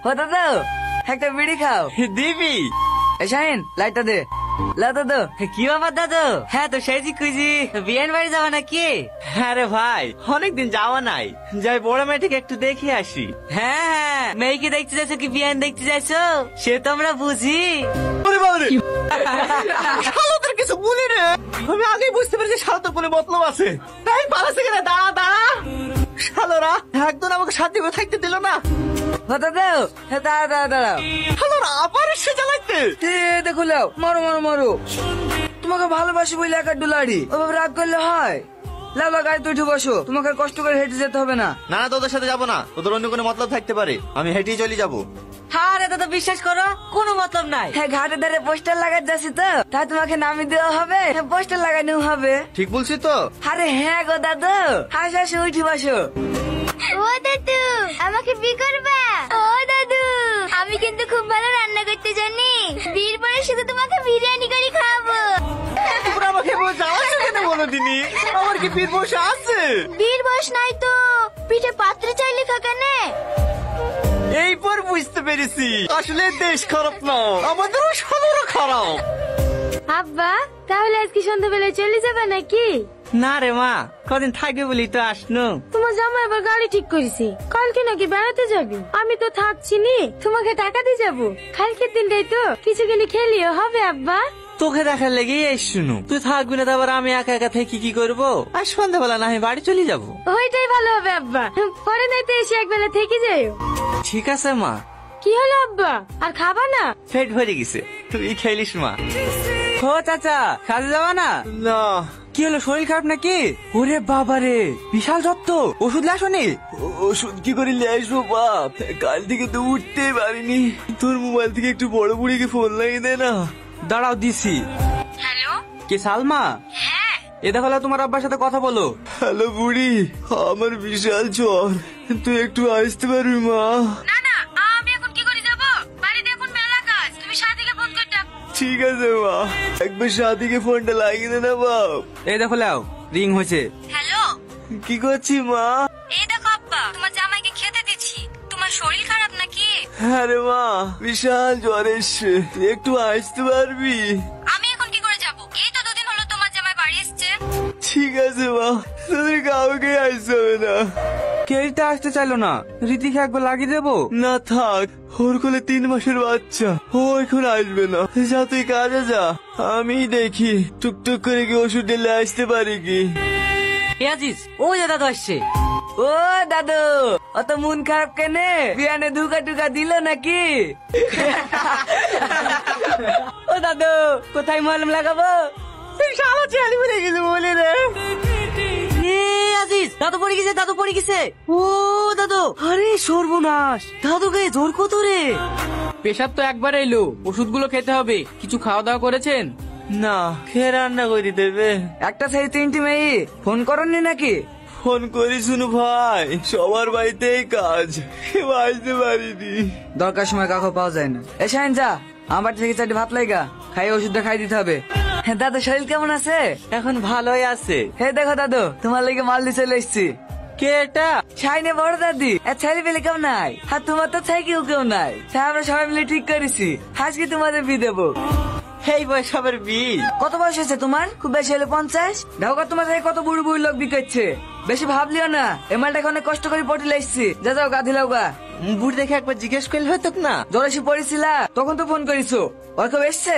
ও দাদু একটা বিড়ি খাও। দিবি? শাহিন লাইটটা দে। লা দাদু। কি ব্যাপার দাদু? হ্যাঁ তো সেজি খুঁজি বিয়ান বাড়ি যাবা নাকি? হ্যাঁ রে ভাই, অনেকদিন যাওয়া নাই, যাই বড় মেয়েটিকে একটু দেখে আসি। হ্যাঁ মেয়েকে দেখতে যাচ্ছ কি বিয়ান দেখতে যাচ্ছ সে তো আমরা বুঝি। শালাদের কিছু বলি রে, আমি আগেই বুঝতে পেরেছি শালাদের কোনো মতলব আছে। তাই পালাছে কেন? দাঁড়া দাঁড়া, শালারা একদম আমাকে শান্তি করে থাকতে দিল না। ও দাদু দাঁড়া দাঁড়া দাঁড়াও। শালারা আবার এসে জ্বালাইতে। দেখো লাও, মারো মারো মারো। তোমাকে ভালোবাসি বলে একা ডুলারি, ওভাবে রাগ করলে হয়? লালা গাড়িতে উঠে বসো, তোমাকে আর কষ্ট করে হেঁটে যেতে হবে না। না না, তোদের সাথে যাবো না, তোদের অন্য কোনো মতলব থাকতে পারে, আমি হেঁটেই চলে যাবো। হ্যাঁ রে দাদা বিশ্বাস করো কোনো মতলব নাই। হ্যাঁ ঘাটের ধারে পোস্টার লাগাতে যাচ্ছি তো, তাই তোমাকে নামিয়ে দেওয়া হবে, পোস্টার লাগানো হবে। ঠিক বলছি তো? আরে হ্যাঁ গো দাদু, হাসি হাসি উঠে বসো। ও দাদু আমাকে বিয়ে করবা? ও দাদু আমি কিন্তু খুব ভালো রান্না করতে জানি, বিয়ের পরে শুধু তোমাকে বিরিয়ানি করে খাওয়াবো। তোমরা আমাকে জ্বালাচ্ছ কেন বলো দিনি? আমার কি পীর বসে আছে? বিয়ের বয়স নাই তো পিঠে পাত্র চাইলে খাকানে। এই পর বুঝতে পেরেছি আসলে দেশ খারাপ না, আমাদেরও সদরও খারাপ। আব্বা তাহলে আজকে সন্ধ্যাবেলায় চলে যাবে নাকি? না রে মা, কদিন থাকবে বলি তো আসনো। তোমার জামা এবার গাড়ি ঠিক করেছি, কালকে নাকি বেড়াতে যাবি। আমি তো থাকছি নি, তোমাকে টাকা দিয়ে যাবো। কালকের দিনটাই তো কিছু কিনে খেলিও হবে আব্বা। তোকে দেখার লেগে এই শুনু, তুই থাকবি না, তারপর আমি একা একা থেকে কি করবো? আর সন্ধ্যাবেলা না আমি বাড়ি চলে যাবো। ওইটাই ভালো হবে আব্বা, পরে নাই তো এসে একবেলা থেকে যাইও। ঠিক আছে মা। কি হলো আব্বা, আর খাবা না? পেট ভরে গেছে, তুই খেলিস মা। ও চাচা কাজে যাবা না? না। কি হলো, শরীর খারাপ নাকি? ওরে বাবা রে, বিশাল যত্ন, ওষুধ লাসনি? ওষুধ কি করে নিয়ে আসবো বাপ, কাল থেকে তো উঠতেই পারিনি। তোর মোবাইল থেকে একটু বড় বুড়িকে ফোন লাগিয়ে দে না। দাঁড়াও দিছি। হ্যালো কে সালমা? হ্যাঁ এ দেখো তোমার আব্বার সাথে কথা বলো। হ্যালো বুড়ি, আমার বিশাল জ্বর, তুই একটু আসতে পারবি মা? না না আমি এখন কি করে যাব, বাড়িতে এখন মেলা কাজ, তুমি সাথীকে ফোন করে ডাক। ঠিক আছে মা, একবার সাথীকে ফোনটা লাগিয়ে দে না বাপ। এই দেখো লাও, রিং হয়েছে। হ্যালো কি করছি মা? এই দেখো আব্বা তোমার জামাইকে খেতে দিচ্ছি। তোমার শরীর খারাপ নাকি? হ্যাঁ রে মা, বিশাল জ্বর এসছে, তুই একটু আসতে পারবি? আমি এখন কি করে যাব, এই তো দুদিন হলো তোমার জামাই বাড়ি এসেছে। ঠিক আছে মা, তোদের কাউকে আসতে হবে না। কেউটা আসতে চাইলো না, রীতিকে একবার লাগিয়ে দেবো। না থাক, ওর কোলে 3 মাসের বাচ্চা, ও এখন আসবে না। যা তুই কাজে যা, আমি দেখি টুকটুক করে কি ওষুধ দিলে আসতে পারি কি। আজিজ ও যে দাদু আসছে। ও দাদু অত মন খারাপ কেনে, বিয়ানে ধুকা টুকা দিল নাকি? ও দাদু কোথায় মলম লাগাবো? শালা চেয়ালি বলে গেছে বলে রে। আজিজ দাদু পড়ে গেছে, দাদু পড়ে গেছে। ও দাদু, আরে সর্বনাশ, দাদু গায়ে জোর কত রে? পেশাব তো একবার এলো, ওষুধগুলো খেতে হবে। কিছু খাওয়া দাওয়া করেছেন? না, খেয়ে রান্না করে দেবে। একটা সেই 3টি মেয়ে ফোন করেননি নাকি? ফোন করি শুনু ভাই, সবার বাড়িতেই কাজ, কেউ আসতে পারিনি। দরকার সময় কাকু পাওয়া যায় না। এসেন যা, আমার থেকে 4টি ভাত লাইগা, খাই ওষুধটা খাই দিতে হবে। হ্যাঁ দাদু শরীর কেমন আছে? এখন ভালোই আছে। হে দেখো দাদু, তোমার লেগে মাল দিয়ে চলে এসছি। কে এটা? ছাইনে বড় দাদি, ছেলে পেলে কেউ নাই, আর তোমার তো ছাই কেউ নাই, তাই আমরা সবাই মিলে ঠিক করেছি আজকে তোমাদের বিয়ে দেবো। এই বয়স আবার বিয়ে? কত বয়স হয়েছে তোমার? খুব বেশি হলে 50। ঢাকা তোমার থেকে কত বুড়ি বুড়ি লোক বিকাচ্ছে, বেশি ভাবলিও না। এ মালটাকে অনেক কষ্ট করে পটিলে এসছি, যা যাও গা দিলাও গা। বুড়ি দেখে একবার জিজ্ঞেস করলে হতো না? জলেসি পড়েছিলা তখন তো ফোন করিছো, ওর কেউ এসছে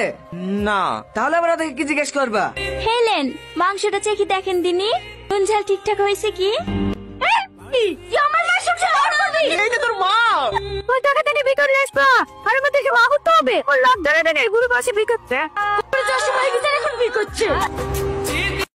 না। তাহলে আবার ওদেরকে কি জিজ্ঞেস করবা? হেলেন মাংসটা চেখে দেখেন দিনি, নুন ঝাল ঠিকঠাক হয়েছে কি? আমার মা সংসার করবি? এইটা তোর মা। ওই টাকা থেকে বিকার আসবা, আর আমাদের কি মা করতে হবে? ওর লাভ ধরে ধরে গুরু পাশে বিকাচ্ছে, ওর 400 টাকা এখন বিকাচ্ছে।